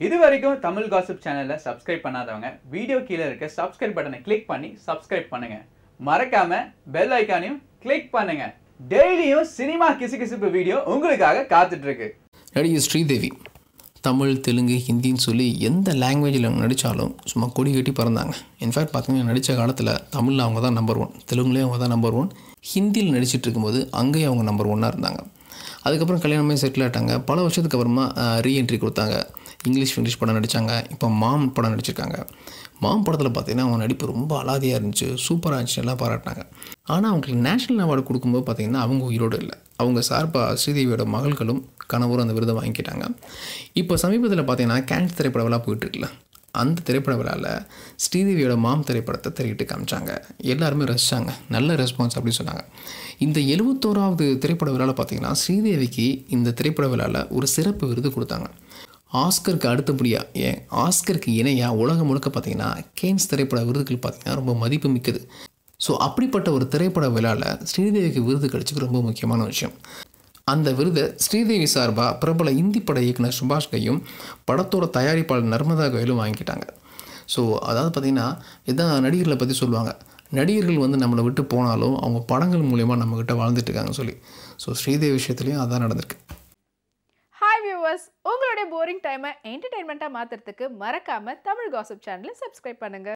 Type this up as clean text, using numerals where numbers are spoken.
இது வரைக்கும் தமிழ் காசிப் சேனலை சப்ஸ்கிரைப் பண்ணாதவங்க வீடியோ கீழே இருக்க சப்ஸ்கிரைப் பட்டனை கிளிக் பண்ணி சப்ஸ்கிரைப் பண்ணுங்க. மறக்காம பெல் ஐகானையும் கிளிக் பண்ணுங்க. டெய்லியும் சினிமா கிசுகிசுப்பு வீடியோ உங்களுக்காக காத்துட்டு இருக்கு. நடிகை ஸ்ரீதேவி தமிழ், தெலுங்கு, ஹிந்தின்னு சொல்லி எந்த லாங்குவேஜில் அவங்க நடித்தாலும் சும்மா கொடி கட்டி பறந்தாங்க. இன்ஃபேக்ட் பார்த்தீங்கன்னா நடித்த காலத்தில் தமிழில் அவங்க தான் நம்பர் 1, தெலுங்குலேயும் அவங்க தான் நம்பர் 1, ஹிந்தியில் நடிச்சிட்டு இருக்கும்போது அங்கேயும் அவங்க நம்பர் 1 இருந்தாங்க. அதுக்கப்புறம் கல்யாணமே செட்டில் ஆகிட்டாங்க. பல வருஷத்துக்கு அப்புறமா ரீஎன்ட்ரி கொடுத்தாங்க. இங்கிலீஷ் படம் நடித்தாங்க. இப்போ மாம் படம் நடிச்சிருக்காங்க. மாம் படத்தில் பார்த்தீங்கன்னா அவங்க நடிப்பு ரொம்ப அலாதியாக இருந்துச்சு, சூப்பராக இருந்துச்சு, எல்லாம் பாராட்டினாங்க. ஆனால் அவங்களுக்கு நேஷ்னல் அவார்டு கொடுக்கும்போது பார்த்திங்கன்னா அவங்க உயிரோடு இல்லை. அவங்க சார்பாக ஸ்ரீதேவியோட மகள்களும் கணவரும் அந்த விருதை வாங்கிக்கிட்டாங்க. இப்போ சமீபத்தில் பார்த்தீங்கன்னா கேன்ஸ் திரைப்பட விழா போயிட்டுருக்குல்ல, அந்த திரைப்பட விழாவில் ஸ்ரீதேவியோட மாம் திரைப்படத்தை திரையிட்டு காமிச்சாங்க. எல்லாருமே ரசித்தாங்க, நல்ல ரெஸ்பான்ஸ் அப்படின்னு சொன்னாங்க. இந்த 71வது திரைப்பட விழாவில் பார்த்திங்கன்னா ஸ்ரீதேவிக்கு இந்த திரைப்பட விழாவில் ஒரு சிறப்பு விருது கொடுத்தாங்க. ஆஸ்கருக்கு அடுத்தபடியாக, ஏன் ஆஸ்கருக்கு இணையாக உலகம் முழுக்க பார்த்திங்கன்னா கேன்ஸ் திரைப்பட விருதுகள் பார்த்திங்கன்னா ரொம்ப மதிப்பு மிக்கது. ஸோ அப்படிப்பட்ட ஒரு திரைப்பட விழாவில் ஸ்ரீதேவிக்கு விருது கிடைச்சது ரொம்ப முக்கியமான விஷயம். அந்த விருதை ஸ்ரீதேவி சார்பாக பிரபல இந்தி பட இயக்குனர் சுபாஷ் கையும் படத்தோட தயாரிப்பாளர் நர்மதா கோயலும் வாங்கிக்கிட்டாங்க. ஸோ அதாவது பார்த்திங்கன்னா இதுதான் நடிகர்களை பற்றி சொல்லுவாங்க. நடிகர்கள் நம்மளை விட்டு போனாலும் அவங்க படங்கள் மூலயமா நம்மக்கிட்ட வாழ்ந்துட்டு இருக்காங்கன்னு சொல்லி. ஸோ ஸ்ரீதேவி விஷயத்துலையும் அதான் நடந்திருக்கு. ஹாய் வியூவர்ஸ், உங்களுடைய போரிங் டைமை என்டர்டெயின்மெண்ட்டாக மாற்றுறதுக்கு மறக்காமல் தமிழ் காசிப் சேனலை சப்ஸ்கிரைப் பண்ணுங்கள்.